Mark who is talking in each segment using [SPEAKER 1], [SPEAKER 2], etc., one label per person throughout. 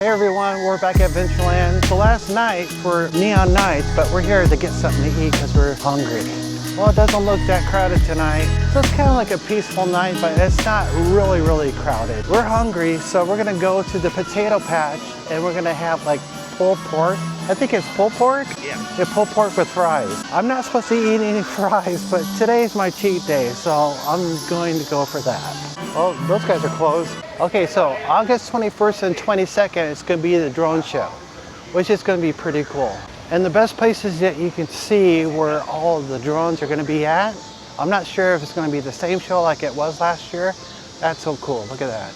[SPEAKER 1] Hey everyone, we're back at Adventureland. So last night were neon nights, but we're here to get something to eat because we're hungry. Well, it doesn't look that crowded tonight. So it's kind of like a peaceful night, but it's not really crowded. We're hungry, so we're gonna go to the potato patch and we're gonna have like pulled pork. I think it's pulled pork?
[SPEAKER 2] Yeah.
[SPEAKER 1] Yeah, pulled pork with fries. I'm not supposed to eat any fries, but today's my cheat day, so I'm going to go for that. Oh, those guys are closed. Okay, so August 21st and 22nd, it's gonna be the drone show, which is gonna be pretty cool. And the best places that you can see where all of the drones are gonna be at, I'm not sure if it's gonna be the same show like it was last year. That's so cool, look at that.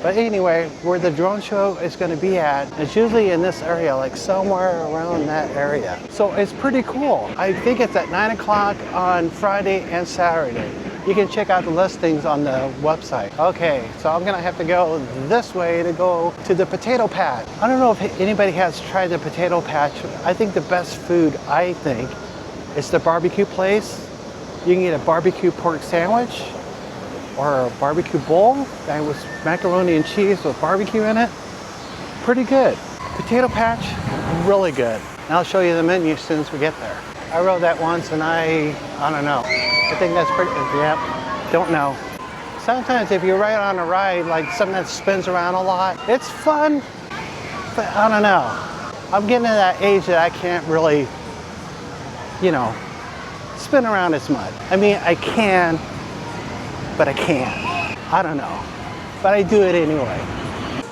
[SPEAKER 1] But anyway, where the drone show is going to be at, it's usually in this area, like somewhere around that area. So it's pretty cool. I think it's at 9 o'clock on Friday and Saturday. You can check out the listings on the website. Okay, so I'm gonna have to go this way to go to the potato patch. I don't know if anybody has tried the potato patch. I think the best food, I think, is the barbecue place. You can get a barbecue pork sandwich, or a barbecue bowl that was macaroni and cheese with barbecue in it. Pretty good. Potato patch, really good. And I'll show you the menu as soon as we get there. I rode that once and I don't know. I think that's pretty, yeah, don't know. Sometimes if you ride on a ride, like something that spins around a lot, it's fun, but I don't know. I'm getting to that age that I can't really, you know, spin around as much. I mean, I can, but I can't. I don't know, but I do it anyway.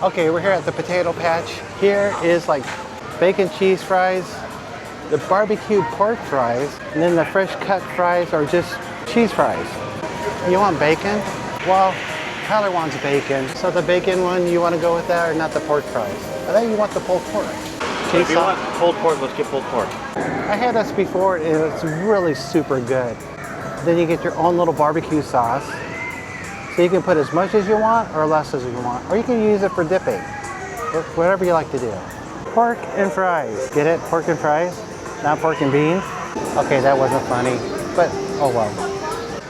[SPEAKER 1] Okay, we're here at the potato patch. Here is like bacon cheese fries, the barbecue pork fries, and then the fresh cut fries are just cheese fries. You want bacon? Well, Tyler wants bacon. So the bacon one, you want to go with that or not the pork fries? I think you want the pulled pork.
[SPEAKER 2] So if you want pulled pork, let's get pulled pork.
[SPEAKER 1] I had this before and it's really super good. Then you get your own little barbecue sauce. So you can put as much as you want or less as you want, or you can use it for dipping, whatever you like to do. Pork and fries, get it? Pork and fries, not pork and beans. Okay, that wasn't funny, but oh well.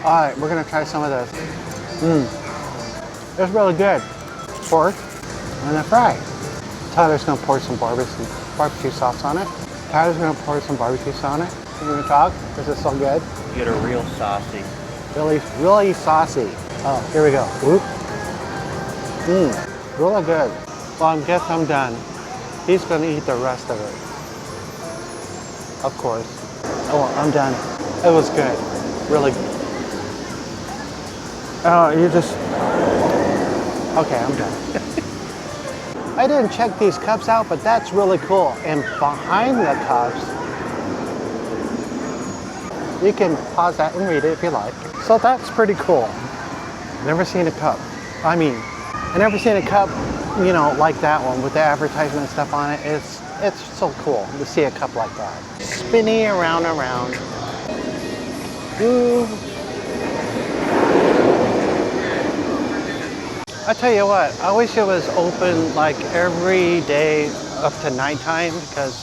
[SPEAKER 1] All right, we're gonna try some of this. It's really good. Pork and a fry. Tyler's gonna pour some barbecue sauce on it. Tyler's gonna pour some barbecue sauce on it. You gonna talk? This is so good.
[SPEAKER 2] Get a real saucy.
[SPEAKER 1] Really saucy. Oh, here we go. Whoop. Really good. Well, I guess I'm done. He's gonna eat the rest of it. Of course. Oh, I'm done. It was good. Really good. Oh, you just... Okay, I'm done. I didn't check these cups out, but that's really cool. And behind the cups, you can pause that and read it if you like. So that's pretty cool. Never seen a cup. I mean, I never seen a cup, you know, like that one with the advertisement stuff on it. It's so cool to see a cup like that. Spinning around. Ooh. I tell you what, I wish it was open like every day up to nighttime because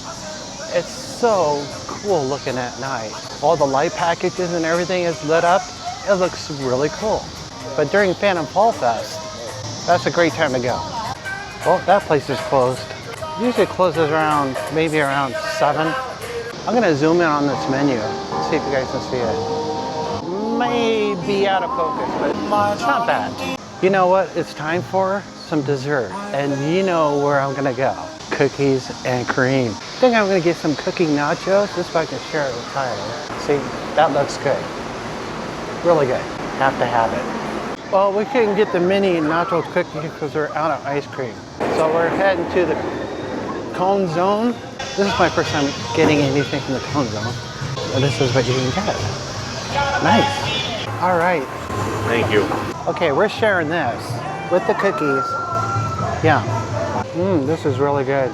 [SPEAKER 1] it's so cool looking at night. All the light packages and everything is lit up. It looks really cool. But during Phantom Fall Fest, that's a great time to go. Well, that place is closed. Usually it closes around, maybe around 7. I'm gonna zoom in on this menu, see if you guys can see it. May be out of focus, but it's not bad. You know what it's time for? Some dessert. And you know where I'm gonna go. Cookies and cream. I think I'm gonna get some cookie nachos, just so I can share it with Tyler. See, that looks good. Really good, have to have it. Well, we couldn't get the mini nacho cookie because we're out of ice cream. So we're heading to the cone zone. This is my first time getting anything from the cone zone. And this is what you can get. Nice. All right.
[SPEAKER 2] Thank you.
[SPEAKER 1] Okay, we're sharing this with the cookies. Yeah. This is really good.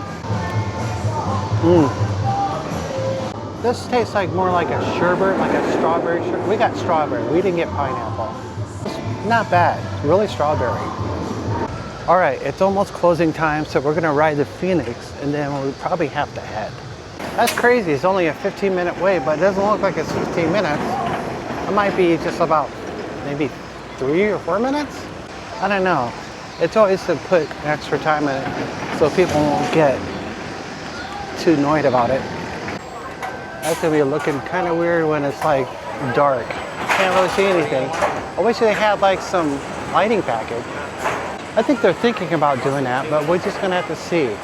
[SPEAKER 1] This tastes like more like a sherbet, like a strawberry sherbet. We got strawberry, we didn't get pineapple. Not bad, really strawberry. All right, it's almost closing time, so we're gonna ride the Phoenix and then we'll probably have to head. That's crazy, it's only a 15-minute wait, but it doesn't look like it's 15 minutes. It might be just about maybe 3 or 4 minutes? I don't know. It's always to put extra time in it so people won't get too annoyed about it. That's gonna be looking kind of weird when it's like dark. Can't really see anything. I wish they had like some lighting package. I think they're thinking about doing that, but we're just gonna have to see.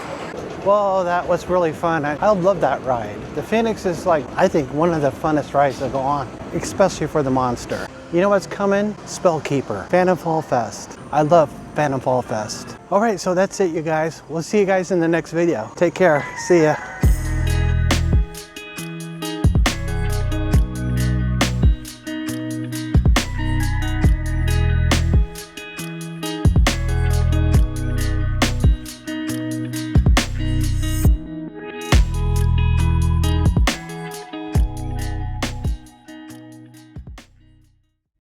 [SPEAKER 1] Well, that was really fun. I love that ride. The Phoenix is like, I think, one of the funnest rides to go on, especially for the monster. You know what's coming? Spellkeeper, Phantom Fall Fest. I love Phantom Fall Fest. All right, so that's it, you guys. We'll see you guys in the next video. Take care. See ya.